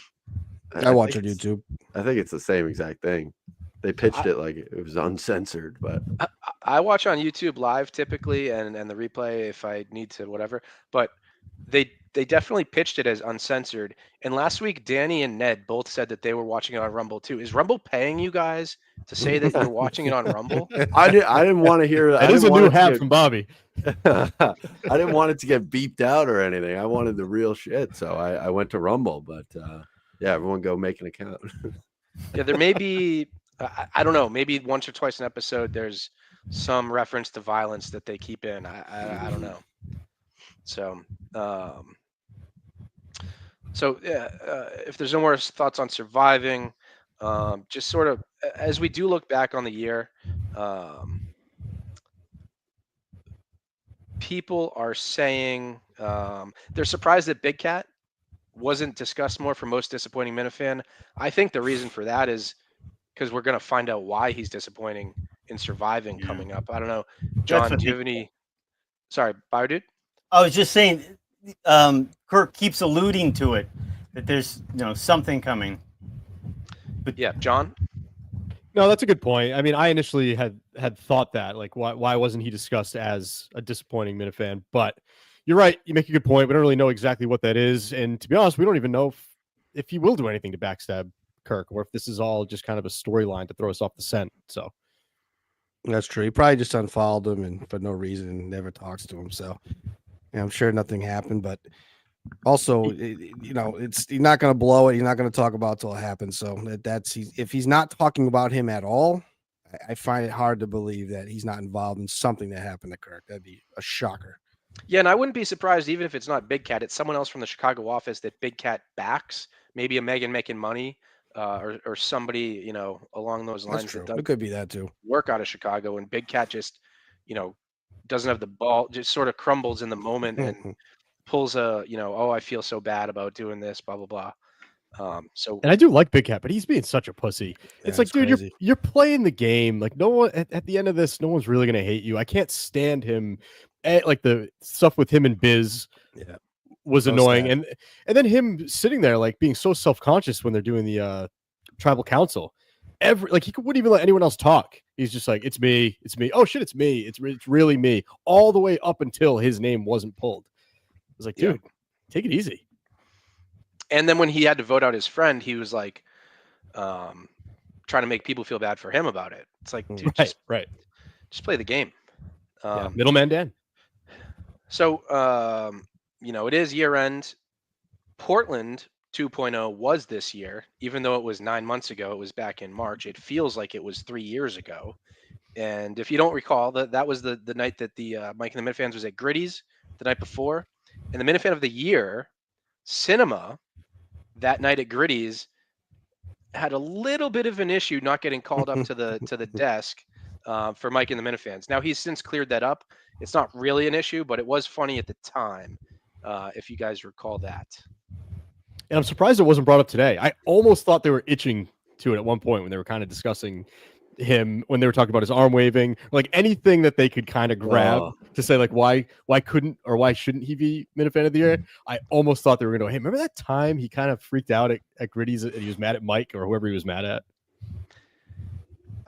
I watch think on it's- YouTube. I think it's the same exact thing. They pitched it like it was uncensored, but I watch on YouTube live typically, and the replay if I need to, whatever. But they definitely pitched it as uncensored. And last week, Danny and Ned both said that they were watching it on Rumble too. Is Rumble paying you guys to say that you're watching it on Rumble? I didn't want to hear. That is a new hat from Bobby. I didn't want it to get beeped out or anything. I wanted the real shit, so I went to Rumble. But yeah, everyone go make an account. Yeah, there may be. I don't know. Maybe once or twice an episode, there's some reference to violence that they keep in. I don't know. So if there's no more thoughts on surviving, just sort of as we do look back on the year, people are saying they're surprised that Big Cat wasn't discussed more for most disappointing Minifan. I think the reason for that is because we're going to find out why he's disappointing in surviving coming up. I don't know. John, do you have any? Sorry, Bio Dude? I was just saying, Kirk keeps alluding to it, that there's something coming. But yeah, John? No, that's a good point. I mean, I initially had thought that, like, why wasn't he discussed as a disappointing Minifan? But you're right. You make a good point. We don't really know exactly what that is. And to be honest, we don't even know if he will do anything to backstab Kirk, or if this is all just kind of a storyline to throw us off the scent. So That's true. He probably just unfollowed him and for no reason and never talks to him. So I'm sure nothing happened, but also, it's he's not going to blow it. He's not going to talk about it till it happens. So if he's not talking about him at all, I find it hard to believe that he's not involved in something that happened to Kirk. That'd be a shocker. Yeah, and I wouldn't be surprised even if it's not Big Cat. It's someone else from the Chicago office that Big Cat backs. Maybe a Megan making money, or somebody along those lines. That's true. That It could be that too. work out of Chicago, and Big Cat just doesn't have the ball, just sort of crumbles in the moment and pulls a oh, I feel so bad about doing this, blah blah blah. And I do like Big Cat, but he's being such a pussy. It's like, dude, crazy. you're playing the game. Like, no one at the end of this, no one's really gonna hate you. I can't stand him. Like the stuff with him and Biz was So annoying, sad. and then him sitting there like being so self-conscious when they're doing the tribal council. He wouldn't even let anyone else talk. He's just like, it's me. Oh shit, it's me. It's really me. All the way up until his name wasn't pulled. I was like, dude, take it easy. And then when he had to vote out his friend, he was like, trying to make people feel bad for him about it. It's like, dude, Right. just play the game. Middleman Dan. So, it is year end. Portland 2.0 was this year, even though it was 9 months ago. It was back in March. It feels like it was 3 years ago. And if you don't recall, that was the night that the Mike and the Minifans was at Gritty's the night before. And the Minifan of the year, Cinema, that night at Gritty's, had a little bit of an issue not getting called up to the desk for Mike and the Minifans. Now he's since cleared that up. It's not really an issue, but it was funny at the time, if you guys recall that. And I'm surprised it wasn't brought up today. I almost thought they were itching to it at one point when they were kind of discussing him, when they were talking about his arm waving, like anything that they could kind of grab to say, like, why couldn't or why shouldn't he be Minifan of the year? I almost thought they were going to go, hey, remember that time he kind of freaked out at Gritty's and he was mad at Mike or whoever he was mad at?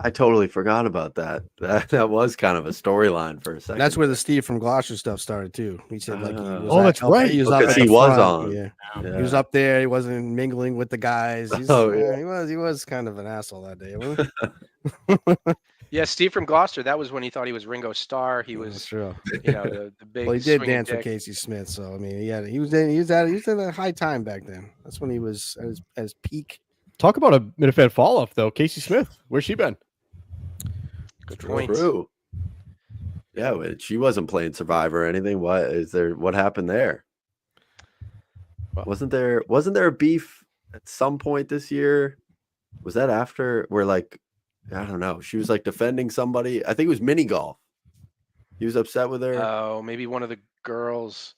I totally forgot about that. That was kind of a storyline for a second. That's where the Steve from Gloucester stuff started too. He said like he was Oh, that's right. He was Because up at he the was front. on. Yeah. Yeah. He was up there. He wasn't mingling with the guys. He was kind of an asshole that day. Wasn't he? Yeah, Steve from Gloucester. That was when he thought he was Ringo Starr. He Yeah, was, true. the big. Well, he did swinging dance with dick. Casey Smith, so I mean, he was in a high time back then. That's when he was at his peak. Talk about a Minifan fall off though. Casey Smith, where's she been? Good point. True. Yeah, but she wasn't playing Survivor or anything. What happened there? Well- Wasn't there a beef at some point this year? Was that after where like I don't know, she was like defending somebody? I think it was mini golf. He was upset with her. Oh, maybe one of the girls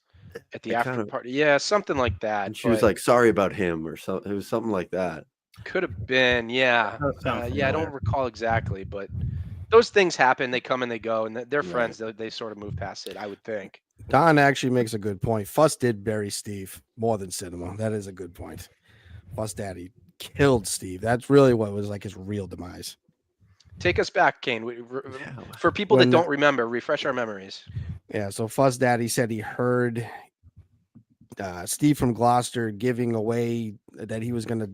at the It after kind of- party. Yeah, something like that. and she was but like sorry about him or something. It was something like that. could have been. Yeah. That sounds Yeah, I familiar. don't recall exactly, but those things happen. They come and they go, and they're Right. friends. They sort of move past it, I would think. Don actually makes a good point. Fuss did bury Steve more than Cinema. That is a good point. Fuss Daddy killed Steve. That's really what was like his real demise. Take us back, Kane. For people When that don't remember, refresh our memories. Yeah, so Fuss Daddy said he heard Steve from Gloucester giving away that he was gonna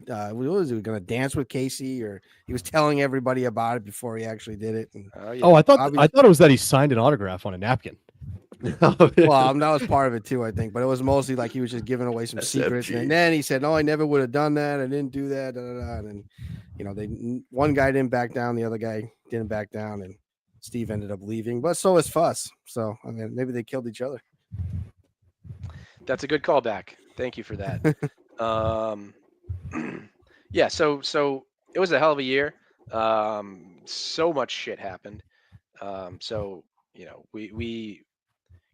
dance with Casey, or he was telling everybody about it before he actually did it. And, Oh, yeah. Oh, I thought Obviously- it was that he signed an autograph on a napkin. well, that was part of it too, I think, but it was mostly like he was just giving away some secrets, SFG. and then he said, "No, I never would have done that. I didn't do that." Da, da, da. And then, one guy didn't back down, the other guy didn't back down, and Steve ended up leaving. But so is Fuss. So I mean, maybe they killed each other. That's a good callback. Thank you for that. Yeah, so it was a hell of a year. So much shit happened. So we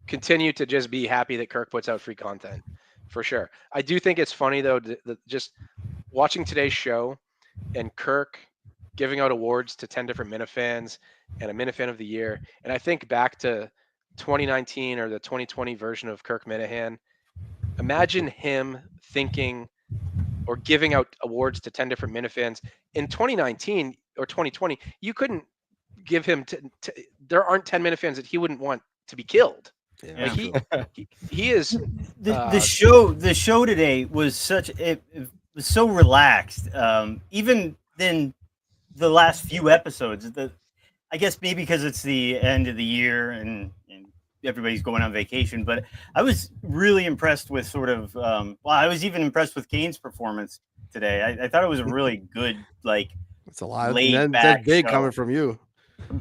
continue to just be happy that Kirk puts out free content, for sure. I do think it's funny though, just watching today's show and Kirk giving out awards to 10 different Minifans and a Minifan of the year. And I think back to 2019 or the 2020 version of Kirk Minahan. Imagine him thinking or giving out awards to 10 different Minifans. In 2019 or 2020, you couldn't give him there aren't 10 Minifans that he wouldn't want to be killed. Yeah. Like he is The show today was it was so relaxed. Even in the last few episodes, I guess maybe because it's the end of the year and everybody's going on vacation, but I was really impressed with I was even impressed with Kane's performance today. I thought it was a really good, like, It's a lot. Laid back That's big show. coming from you.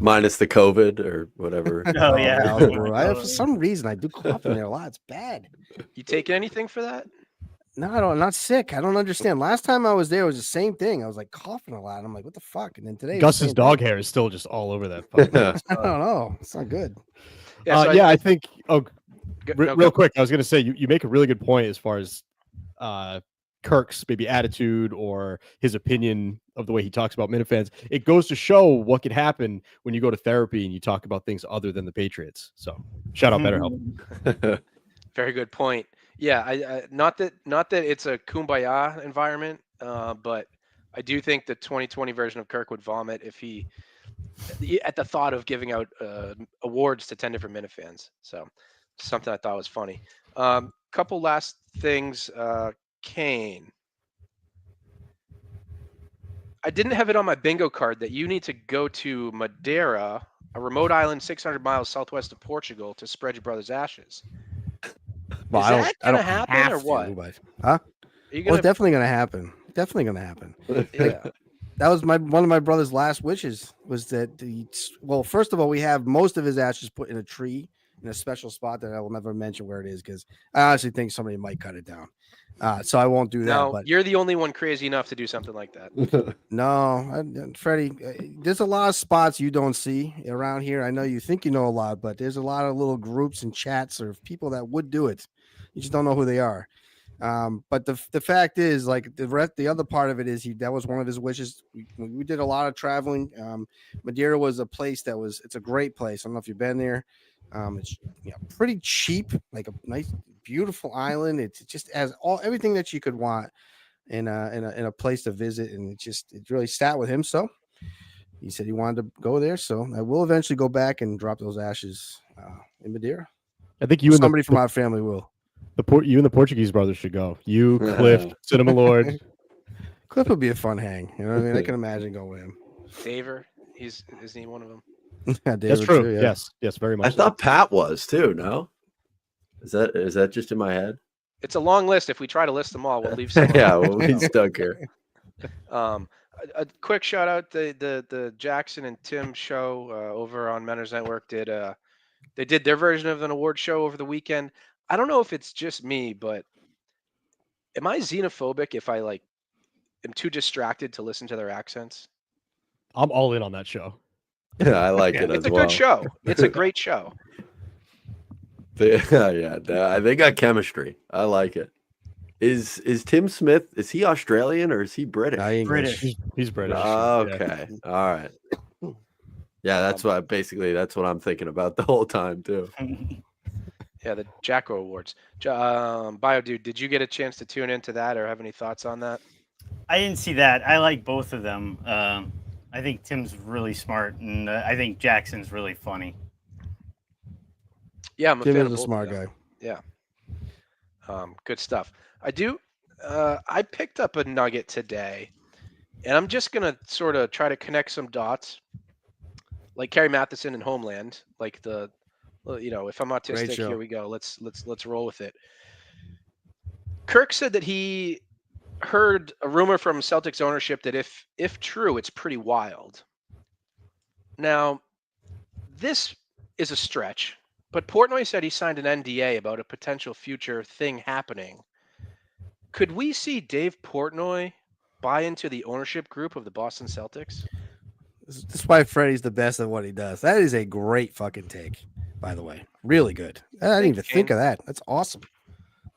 Minus the COVID or whatever. Oh, yeah. For some reason, I do cough in there a lot. It's bad. You taking anything for that? No, I don't. I'm not sick. I don't understand. Last time I was there, it was the same thing. I was like coughing a lot. I'm like, what the fuck? And then today, Gus's dog hair is still just all over that. Puppy. I don't know. It's not good. I think. Real go. quick, I was going to say you make a really good point as far as Kirk's maybe attitude or his opinion of the way he talks about Minifans. It goes to show what could happen when you go to therapy and you talk about things other than the Patriots. So shout out BetterHelp. Very good point. Yeah, I not that it's a kumbaya environment, but I do think the 2020 version of Kirk would vomit if he at the thought of giving out awards to 10 different Minifans. So something I thought was funny. Couple last things, Kane. I didn't have it on my bingo card that you need to go to Madeira, a remote island 600 miles southwest of Portugal, to spread your brother's ashes. Well, Is that gonna happen or what? But, Are you well, it's gonna? definitely gonna happen. Definitely gonna happen. Yeah. That was one of my brother's last wishes. Was that first of all, we have most of his ashes put in a tree in a special spot that I will never mention where it is because I honestly think somebody might cut it down. So I won't do that. No, But you're the only one crazy enough to do something like that. no, Freddie, there's a lot of spots you don't see around here. I know you think you know a lot, but there's a lot of little groups and chats or people that would do it. You just don't know who they are. But the fact is, like the other part of it is that was one of his wishes. We did a lot of traveling. Madeira was a place it's a great place. I don't know if you've been there. It's pretty cheap, like a nice, beautiful island. It just has everything that you could want in a place to visit, and it really sat with him. So he said he wanted to go there. So I will eventually go back and drop those ashes in Madeira. I think you and somebody from our family will. You and the Portuguese brothers should go. You, Cliff, Cinema Lord. Cliff would be a fun hang. You know what I mean? I can imagine going with him. Daver. Isn't he one of them? Yeah, That's David true. too, yeah. Yes, very much. I thought Pat was too. No, is that just in my head? It's a long list. If we try to list them all, we'll leave some. Yeah, we'll be stuck here. A quick shout out the Jackson and Tim show over on Menors Network they did their version of an award show over the weekend. I don't know if it's just me, but am I xenophobic if I like am too distracted to listen to their accents? I'm all in on that show. Yeah, I like Yeah, it as It's a well. good show. It's a great show. They got chemistry. I like it. Is Tim Smith? Is he Australian or is he British? British. He's British. Okay, all right. Yeah, that's what I'm thinking about the whole time too. Yeah, the Jacko Awards. Bio Dude, did you get a chance to tune into that or have any thoughts on that? I didn't see that. I like both of them. I think Tim's really smart, and I think Jackson's really funny. Yeah, I'm a Tim fan is of a both smart of them. guy. Yeah. Good stuff. I picked up a nugget today, and I'm just gonna sort of try to connect some dots, like Carrie Matheson in Homeland. Like if I'm autistic, show. here we go. Let's roll with it. Kirk said that he heard a rumor from Celtics ownership that if true, it's pretty wild. Now, this is a stretch, but Portnoy said he signed an NDA about a potential future thing happening. Could we see Dave Portnoy buy into the ownership group of the Boston Celtics? That's why Freddie's the best at what he does. That is a great fucking take, by the way. Really good. I didn't even think of that. That's awesome.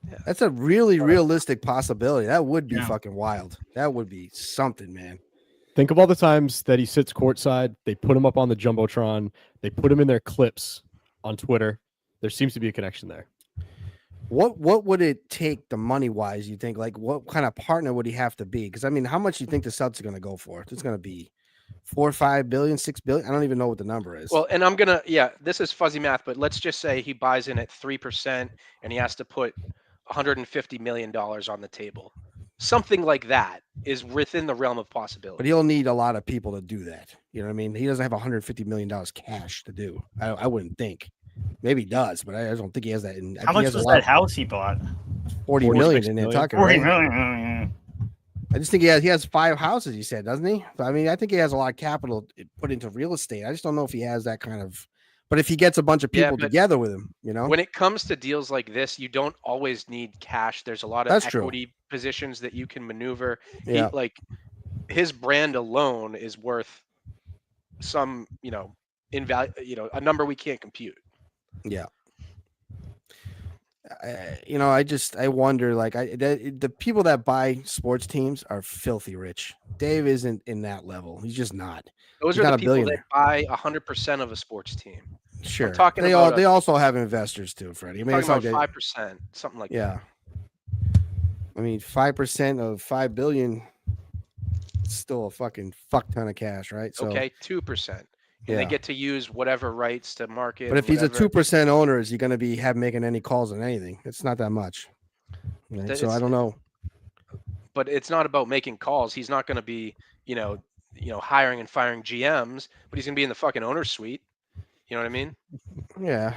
Yeah. That's a really realistic possibility. That would be Yeah. fucking wild. That would be something, man. Think of all the times that he sits courtside. They put him up on the Jumbotron. They put him in their clips on Twitter. There seems to be a connection there. What would it take, the money wise? You think, like, what kind of partner would he have to be? Because I mean, how much do you think the Celtics are going to go for? It's going to be 4 or 5 billion, 6 billion. I don't even know what the number is. Well, and this is fuzzy math, but let's just say he buys in at 3% and he has to put $150 million on the table. Something like that is within the realm of possibility. But he'll need a lot of people to do that. You know what I mean? He doesn't have $150 million cash to do. I wouldn't think. Maybe he does, but I don't think he has that. How much was that house he bought? 40 million in Nantucket. 40 Right? million. I just think he has 5 houses, he said, doesn't he? But I mean, I think he has a lot of capital put into real estate. I just don't know if he has that kind of. But if he gets a bunch of people together with him, you know. When it comes to deals like this, you don't always need cash. There's a lot of equity positions that you can maneuver. Yeah. His brand alone is worth some, in value, a number we can't compute. Yeah. I wonder, like, the people that buy sports teams are filthy rich. Dave isn't in that level. He's just not. Those are the people that buy 100% of a sports team. Sure. They also have investors too, Freddie. I mean, it's talking like about 5%, something like that. Yeah. I mean, 5% of 5 billion is still a fucking fuck ton of cash, right? So, okay, 2%. And they get to use whatever rights to market. But if he's a 2% owner, is he going to be making any calls on anything? It's not that much. Right? So I don't know. But it's not about making calls. He's not going to be, hiring and firing GMs, but he's going to be in the fucking owner's suite. You know what I mean? Yeah.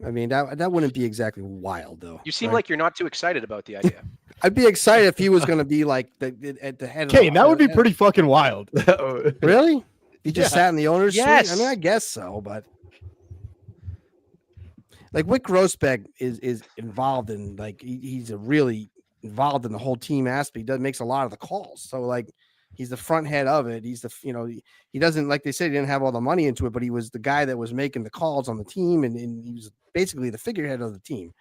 I mean, that wouldn't be exactly wild, though. You seem like you're not too excited about the idea. I'd be excited if he was going to be like at the head. Okay, that would be pretty fucking wild. Really? He just sat in the owner's suite? I mean, I guess so, but like Wick Grossbeck is involved in, like, he's really involved in the whole team aspect. He makes a lot of the calls. So, like, he's the front head of it. He's he doesn't, like they said, he didn't have all the money into it, but he was the guy that was making the calls on the team, and he was basically the figurehead of the team.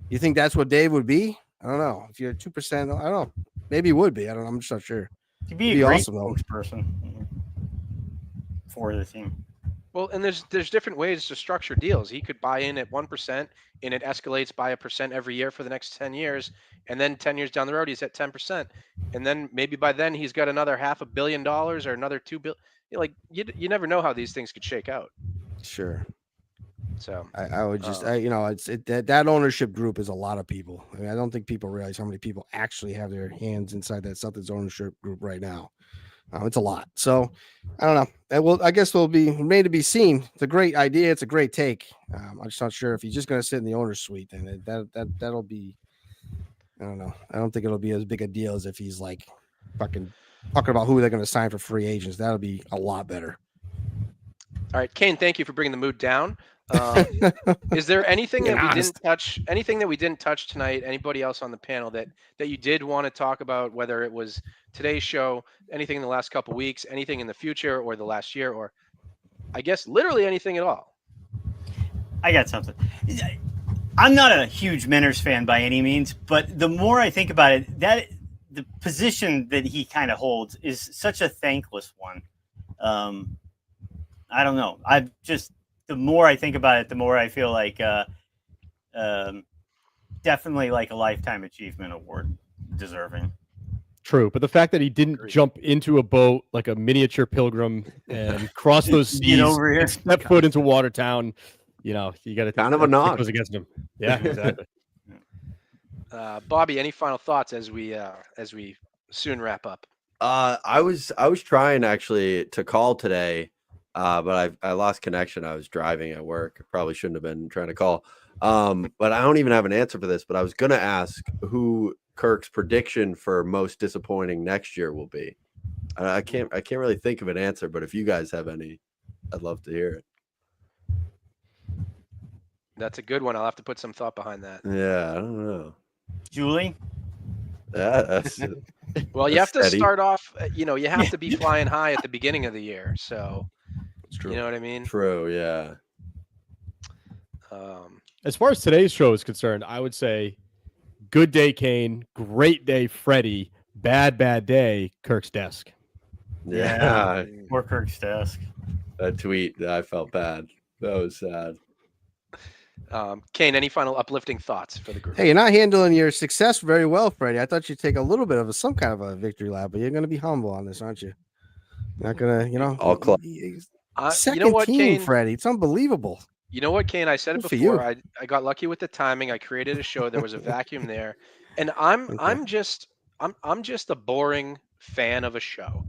You think that's what Dave would be? I don't know. If you're 2%, I don't know. Maybe he would be. I don't know. I'm just not sure. He'd be a great spokesperson for the team. Well, and there's different ways to structure deals. He could buy in at 1%, and it escalates by 1% every year for the next 10 years, and then 10 years down the road he's at 10%, and then maybe by then he's got another $500 million or another $2 billion. Like, you never know how these things could shake out. Sure. So I would just that ownership group is a lot of people. I mean, I don't think people realize how many people actually have their hands inside that Celtics ownership group right now. It's a lot. So I don't know. I guess it'll be remain to be seen. It's a great idea. It's a great take. I'm just not sure if he's just going to sit in the owner's suite. Then that'll be. I don't know. I don't think it'll be as big a deal as if he's like fucking talking about who they're going to sign for free agents. That'll be a lot better. All right, Kane, thank you for bringing the mood down. Is there anything that we didn't touch? Anything that we didn't touch tonight? Anybody else on the panel that you did want to talk about? Whether it was today's show, anything in the last couple weeks, anything in the future, or the last year, or I guess literally anything at all. I got something. I'm not a huge Menners fan by any means, but the more I think about it, that the position that he kind of holds is such a thankless one. I don't know. The more I think about it, the more I feel like definitely like a lifetime achievement award deserving. True, but the fact that he didn't jump into a boat like a miniature pilgrim and cross those seas, over here, and step foot into Watertown, you got to kind of a knock goes against him. Yeah, exactly. Bobby, any final thoughts as we soon wrap up? I was trying actually to call today, but I lost connection. I was driving at work. Probably shouldn't have been trying to call. But I don't even have an answer for this. But I was gonna ask who Kirk's prediction for most disappointing next year will be. I can't really think of an answer. But if you guys have any, I'd love to hear it. That's a good one. I'll have to put some thought behind that. Yeah, I don't know. Julie? Yeah, that's well, you have to steady. start off, you have to be flying high at the beginning of the year. So, It's true. you know what I mean? True, yeah. As far as today's show is concerned, I would say good day, Kane. Great day, Freddie. Bad day, Kirk's desk. Yeah. Or Kirk's desk. That tweet, I felt bad. That was sad. Kane, any final uplifting thoughts for the group? Hey, you're not handling your success very well, Freddie. I thought you'd take a little bit of some kind of a victory lap, but you're going to be humble on this, aren't you? You're not going to, All club. Second team, Kane? Freddie. It's unbelievable. You know what, Kane? I said it Good for before. you. I got lucky with the timing. I created a show. There was a vacuum there, and I'm just a boring fan of a show,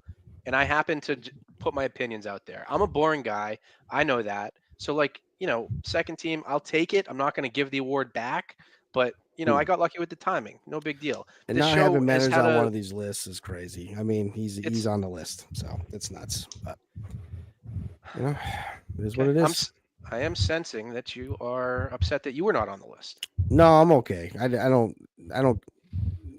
and I happen to put my opinions out there. I'm a boring guy. I know that. So second team, I'll take it. I'm not going to give the award back, but I got lucky with the timing. No big deal. And This not show having has Manners had on a- one of these lists is crazy. I mean, he's on the list, so it's nuts. But it is what it is. I am sensing that you are upset that you were not on the list. No, I'm okay. I don't.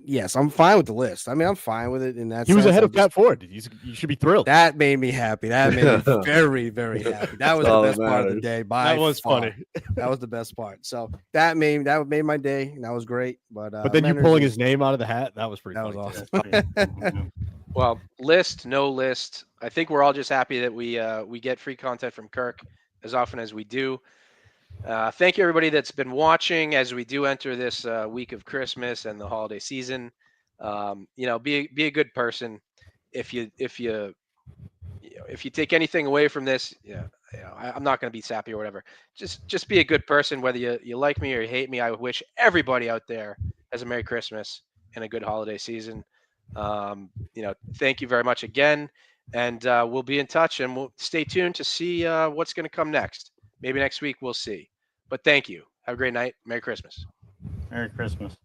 Yes, I'm fine with the list. I mean, I'm fine with it. In that He was sense. ahead I'm of Pat Ford. You should be thrilled. That made me happy. That made me very, very happy. That was the all best that part of the matters. day. By That was far. funny. That was the best part. So that made my day. And that was great. But then you Manners pulling is- his name out of the hat, that was pretty that funny. was too. awesome. Well, list, no list. I think we're all just happy that we get free content from Kirk as often as we do. Thank you, everybody that's been watching as we do enter this week of Christmas and the holiday season. Be a good person. If you take anything away from this, I'm not going to be sappy or whatever. Just be a good person, whether you like me or you hate me. I wish everybody out there has a Merry Christmas and a good holiday season. Thank you very much again, and we'll be in touch, and we'll stay tuned to see what's going to come next. Maybe next week we'll see. But thank you. Have a great night. Merry Christmas. Merry Christmas.